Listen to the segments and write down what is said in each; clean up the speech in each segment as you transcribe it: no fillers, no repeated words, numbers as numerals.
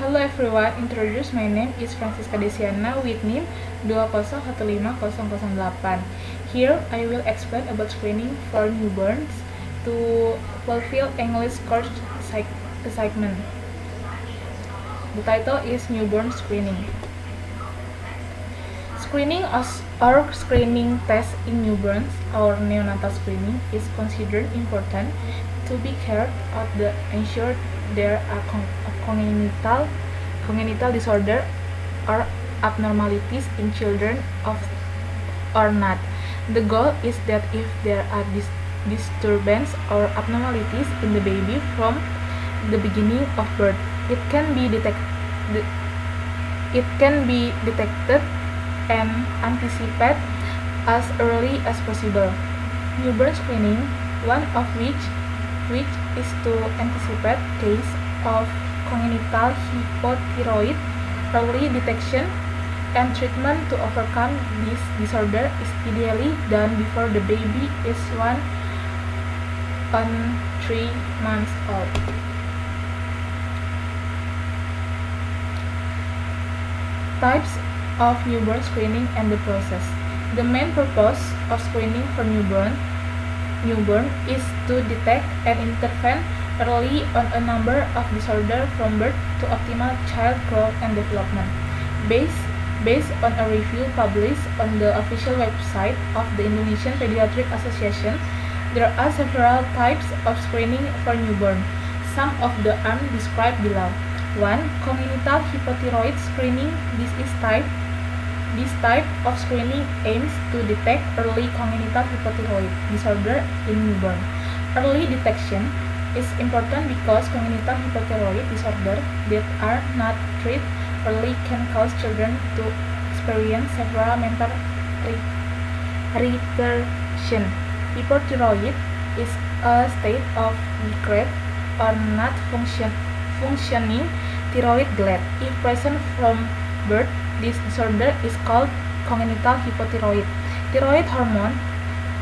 Hello everyone, my name is Francisca Desiana with NIM 2015008. Here I will explain about screening for newborns to fulfill English course assignment. The title is Newborn Screening. Screening or screening test in newborns or neonatal screening is considered important to be carried out to ensure there are congenital disorder or abnormalities in children or not. The goal is that if there are disturbance or abnormalities in the baby from the beginning of birth, it can be detected and anticipated as early as possible. Newborn screening, one of which is to anticipate case of congenital hypothyroid. Early detection and treatment to overcome this disorder is ideally done before the baby is 3 months old. Types of newborn screening and the process. The main purpose of screening for newborn is to detect and intervene early on a number of disorders from birth to optimal child growth and development. Based on a review published on the official website of the Indonesian Pediatric Association, there are several types of screening for newborn. Some of them are described below. 1. Congenital hypothyroid screening. This type of screening aims to detect early congenital hypothyroid disorder in newborn. Early detection is important because congenital hypothyroid disorder that are not treated early can cause children to experience several mental retardation. Hypothyroid is a state of decreased or not functioning thyroid gland. If present from birth, this disorder is called congenital hypothyroid. Thyroid hormone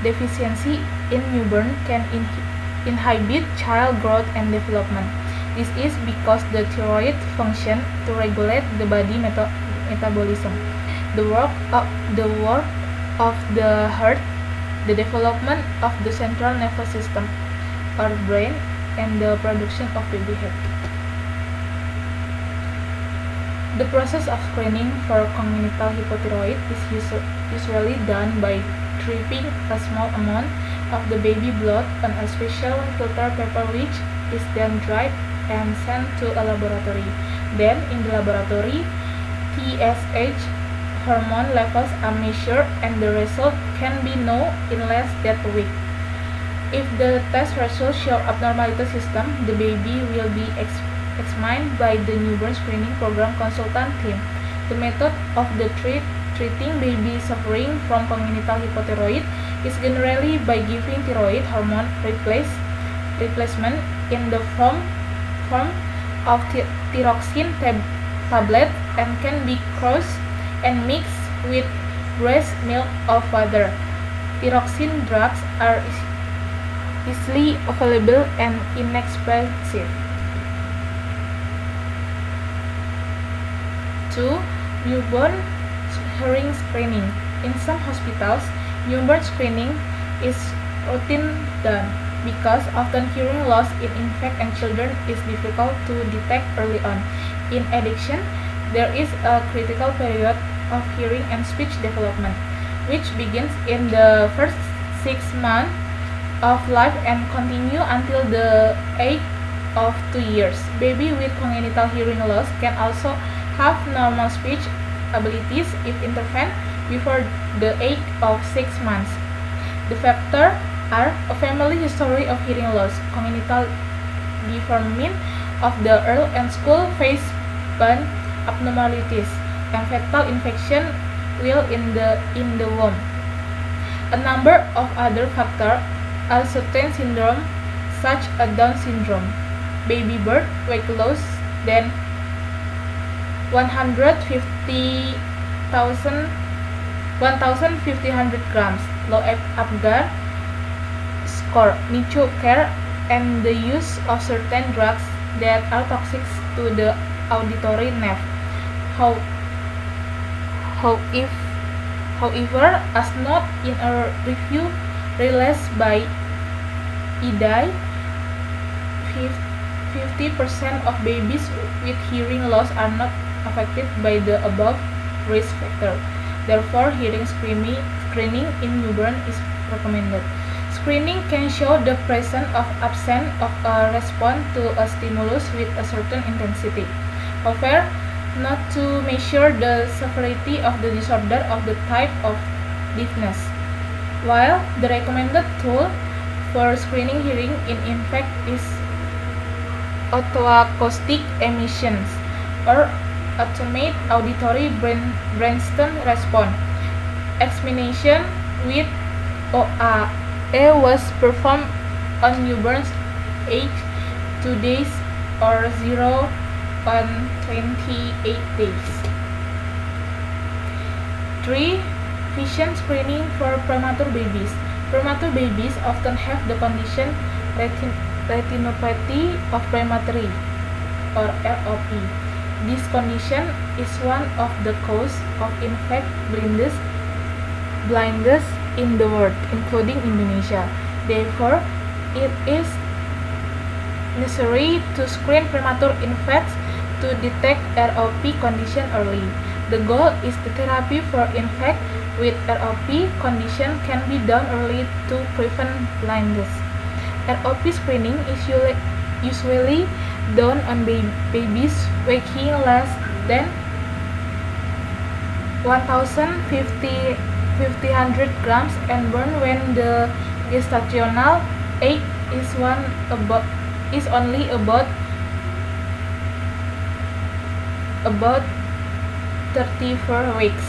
deficiency in newborn can inhibit child growth and development. This is because the thyroid function to regulate the body metabolism, the work of the heart, the development of the central nervous system or brain, and the production of baby hair. The process of screening for congenital hypothyroid is usually done by dripping a small amount of the baby blood on a special filter paper which is then dried and sent to a laboratory. Then in the laboratory, TSH hormone levels are measured and the result can be known in less than a week. If the test results show abnormalities system, the baby will be examined by the newborn screening program consultant team. The method of the treating baby suffering from congenital hypothyroid is generally by giving thyroid hormone replacement in the form of thyroxine tablet and can be crossed and mixed with breast milk or water. Thyroxine drugs are easily available and inexpensive. 2. Newborn hearing screening. In some hospitals, newborn screening is routine done because often hearing loss in infant and children is difficult to detect early on. In addition, there is a critical period of hearing and speech development, which begins in the first 6 months of life and continue until the age of 2 years. Baby with congenital hearing loss can also have normal speech abilities if intervened before the age of 6 months. The factors are a family history of hearing loss, congenital deformity of the ear and school phase bone abnormalities, and fetal infection while in the womb. A number of other factors are certain syndrome such as Down syndrome, baby birth weight loss than 1,500 grams, low Apgar score, NICU care, and the use of certain drugs that are toxic to the auditory nerve. However, as noted in a review released by EDI, 50% of babies with hearing loss are not affected by the above risk factor. Therefore, hearing screening in newborn is recommended. Screening can show the presence or absence of a response to a stimulus with a certain intensity. However, not to measure the severity of the disorder of the type of deafness. While the recommended tool for screening hearing in fact is otoacoustic emissions or automated auditory brainstem response. Examination with OAE was performed on newborns aged 2 days or 0 on 28 days. 3. Vision screening for premature babies. Premature babies often have the condition retinopathy of premature or ROP. This condition is one of the causes of infant blindness in the world, including Indonesia. Therefore, it is necessary to screen premature infants to detect ROP condition early. The goal is the therapy for infants with ROP condition can be done early to prevent blindness. ROP screening is usually done on babies weighing less than 1,500 grams and born when the gestational age is only about 34 weeks.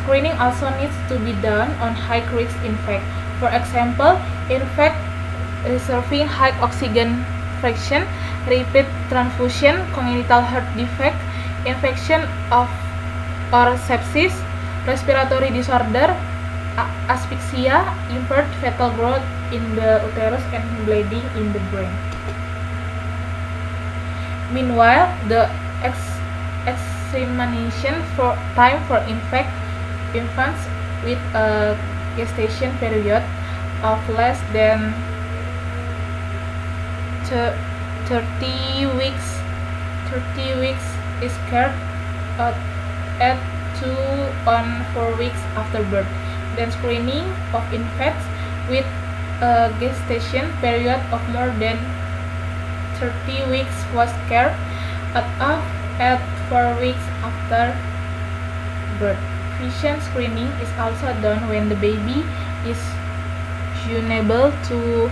Screening also needs to be done on high-risk infants. For example, infants receiving high oxygen fraction, repeat transfusion, congenital heart defect, infection of or sepsis, respiratory disorder, asphyxia, impaired fetal growth in the uterus, and bleeding in the brain. Meanwhile, the examination for time for infants with a gestation period of less than 30 weeks is carried out at 2 on 4 weeks after birth. Then screening of infants with a gestation period of more than 30 weeks was carried out at 4 weeks after birth. Vision screening is also done when the baby is unable to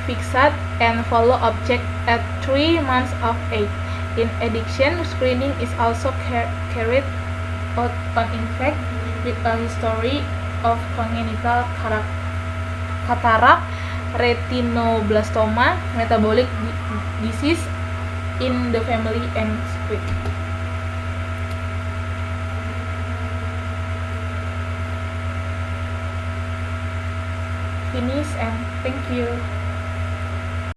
fixate and follow object at 3 months of age. In addition, screening is also carried out on infants with a history of congenital cataract, retinoblastoma, metabolic disease in the family, and squid. Finish and thank you.